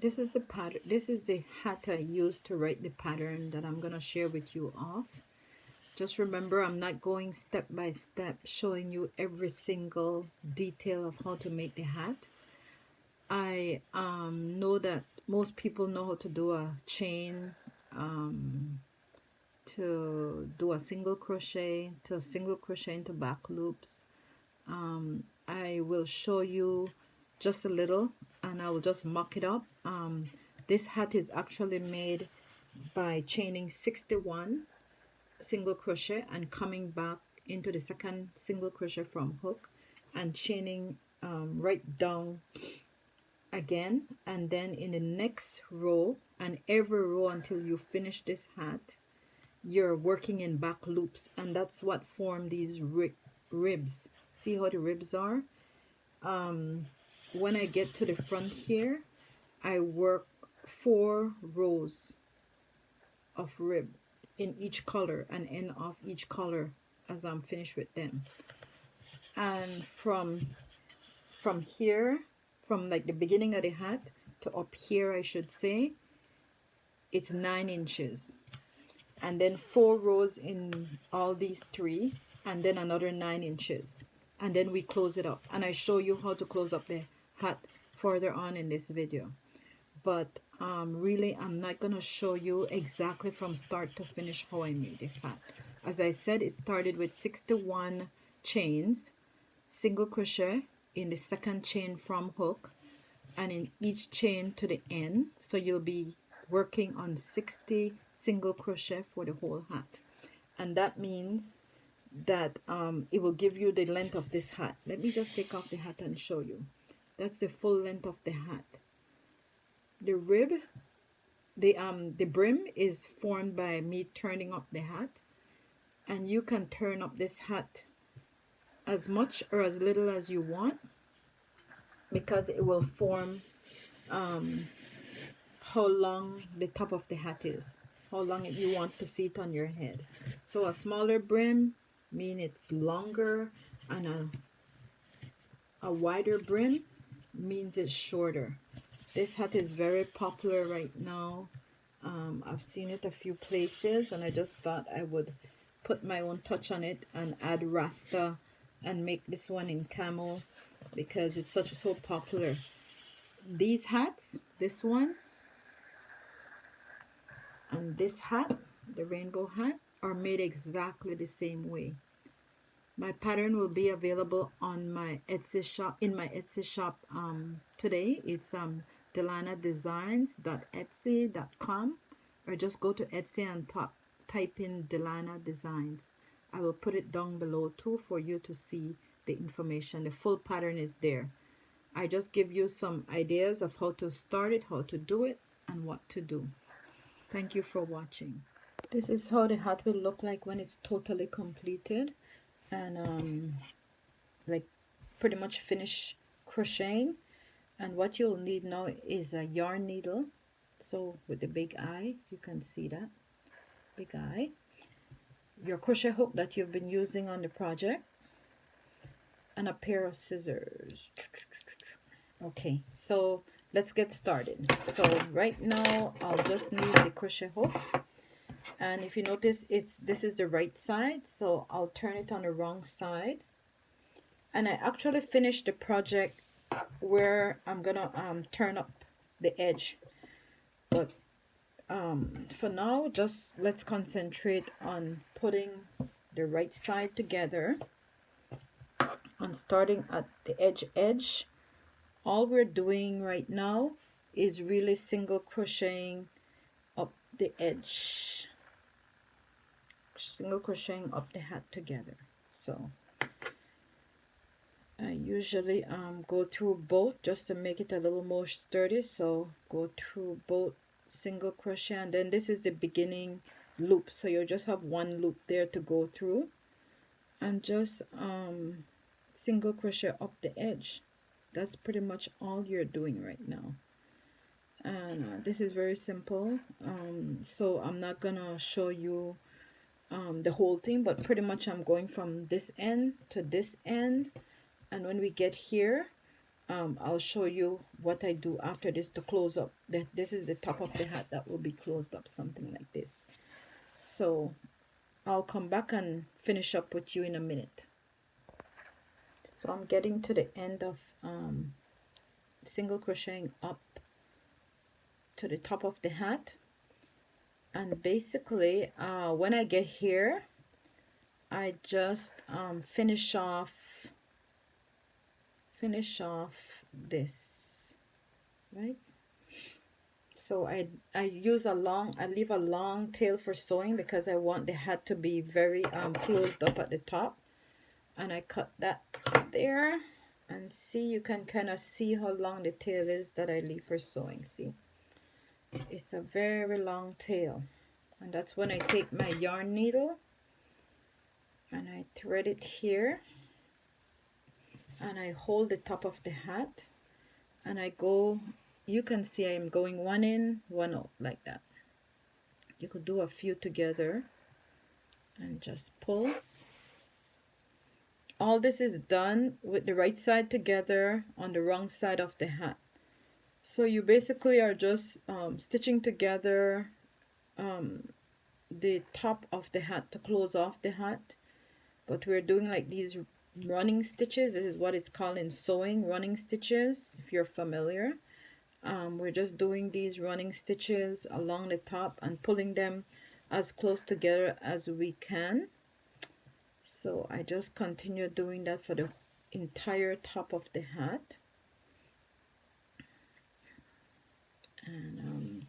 This is the pattern. This is the hat I used to write the pattern that I'm gonna share with you off. Just remember, I'm not going step by step showing you every single detail of how to make the hat. I know that most people know how to do a chain, to do a single crochet, to a single crochet into back loops. I will show you just a little and I will just mock it up. This hat is actually made by chaining 61 single crochet and coming back into the second single crochet from hook and chaining right down again, and then in the next row and every row until you finish this hat, you're working in back loops, and that's what form these ribs. See how the ribs are? When I get to the front here, I work 4 rows of rib in each color and end off each color as I'm finished with them. And from here, from like the beginning of the hat to up here, I should say, it's 9 inches, and then 4 rows in all these 3, and then another 9 inches, and then we close it up, and I show you how to close up the hat further on in this video. But really, I'm not gonna show you exactly from start to finish how I made this hat. As I said, it started with 61 chains, single crochet in the second chain from hook and in each chain to the end, so you'll be working on 60 single crochet for the whole hat. And that means that it will give you the length of this hat. Let me just take off the hat and show you. That's the full length of the hat. The rib, the brim is formed by me turning up the hat, and you can turn up this hat as much or as little as you want, because it will form how long the top of the hat is, how long you want to see it on your head. So a smaller brim means it's longer, and a wider brim means it's shorter. This hat is very popular right now. I've seen it a few places, and I just thought I would put my own touch on it and add Rasta and make this one in camel because it's so popular. These hats, this one and this hat, the rainbow hat, are made exactly the same way. My pattern will be available on my Etsy shop, in my Etsy shop today. It's dylanadesigns.etsy.com, or just go to Etsy and type in Dylana Designs. I will put it down below too for you to see the information. The full pattern is there. I just give you some ideas of how to start it, how to do it, and what to do. Thank you for watching. This is how the hat will look like when it's totally completed and like pretty much finished crocheting. And what you'll need now is a yarn needle, so with the big eye, you can see that big eye, your crochet hook that you've been using on the project, and a pair of scissors. Okay, so let's get started. So right now I'll just need the crochet hook, and if you notice, this is the right side, so I'll turn it on the wrong side. And I actually finished the project where I'm gonna turn up the edge, but for now, just let's concentrate on putting the right side together and starting at the edge. All we're doing right now is really single crocheting up the edge, single crocheting up the hat together. So I usually go through both just to make it a little more sturdy, so go through both single crochet, and then this is the beginning loop, so you just have one loop there to go through, and just single crochet up the edge. That's pretty much all you're doing right now. And this is very simple, so I'm not gonna show you the whole thing, but pretty much I'm going from this end to this end, and when we get here, I'll show you what I do after this to close up. This is the top of the hat that will be closed up, something like this. So I'll come back and finish up with you in a minute. So I'm getting to the end of single crocheting up to the top of the hat, and basically when I get here, I just finish off this, right? So I leave a long tail for sewing because I want the hat to be very closed up at the top, and I cut that there, and see, you can kind of see how long the tail is that I leave for sewing. See, it's a very long tail, and that's when I take my yarn needle and I thread it here, and I hold the top of the hat, and I go, you can see I'm going one in, one out, like that. You could do a few together and just pull. All this is done with the right side together on the wrong side of the hat. So you basically are just stitching together the top of the hat to close off the hat, but we're doing like these running stitches. This is what it's called in sewing, running stitches, if you're familiar. We're just doing these running stitches along the top and pulling them as close together as we can. So I just continue doing that for the entire top of the hat. And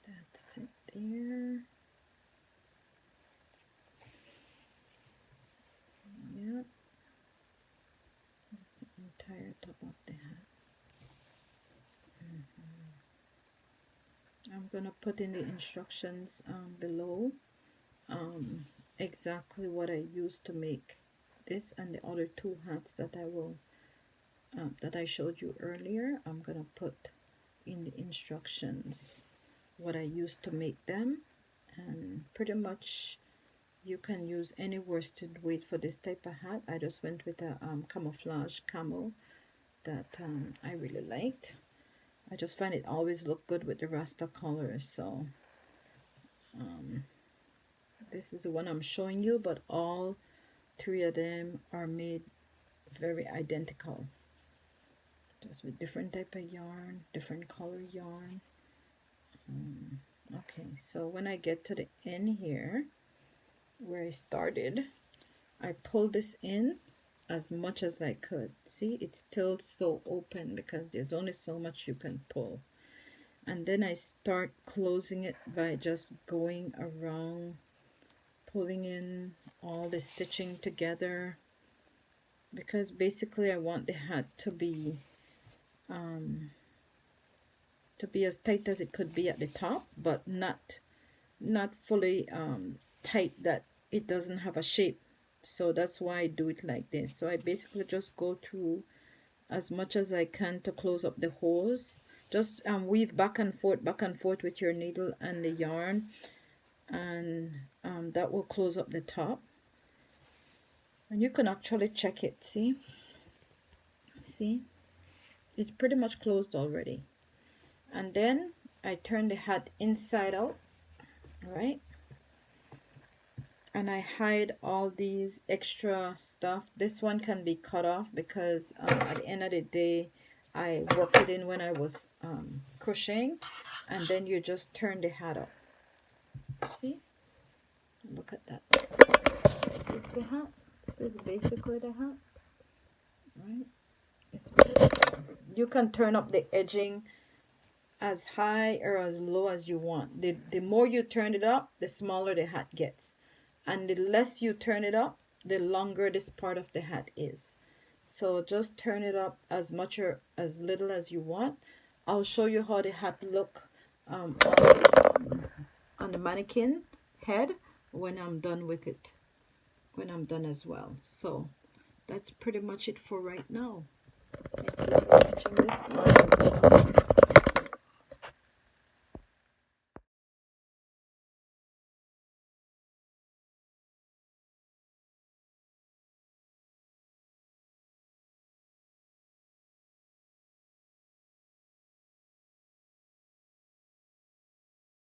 that's it there. Yeah, the entire top of the hat. I'm gonna put in the instructions below exactly what I used to make this and the other two hats that I will that I showed you earlier. I'm gonna put in the instructions what I used to make them, and pretty much you can use any worsted weight for this type of hat. I just went with a camouflage camo that I really liked. I just find it always look good with the Rasta colors. So this is the one I'm showing you, but all three of them are made very identical, just with different type of yarn, different color yarn. Okay, so when I get to the end here where I started, I pull this in as much as I could. See, it's still so open because there's only so much you can pull, and then I start closing it by just going around, pulling in all the stitching together, because basically I want the hat to be as tight as it could be at the top, but not fully tight that it doesn't have a shape. So that's why I do it like this. So I basically just go through as much as I can to close up the holes. Just weave back and forth with your needle and the yarn, and that will close up the top. And you can actually check it. See, it's pretty much closed already. And then I turn the hat inside out, right? And I hide all these extra stuff. This one can be cut off because at the end of the day I worked it in when I was crocheting, and then you just turn the hat up. See, look at that. This is the hat. This is basically the hat, right? It's beautiful. You can turn up the edging as high or as low as you want. The more you turn it up, the smaller the hat gets, and the less you turn it up, the longer this part of the hat is. So just turn it up as much or as little as you want. I'll show you how the hat look on the mannequin head when I'm done with it, when I'm done as well. So that's pretty much it for right now. Thank you for watching this one.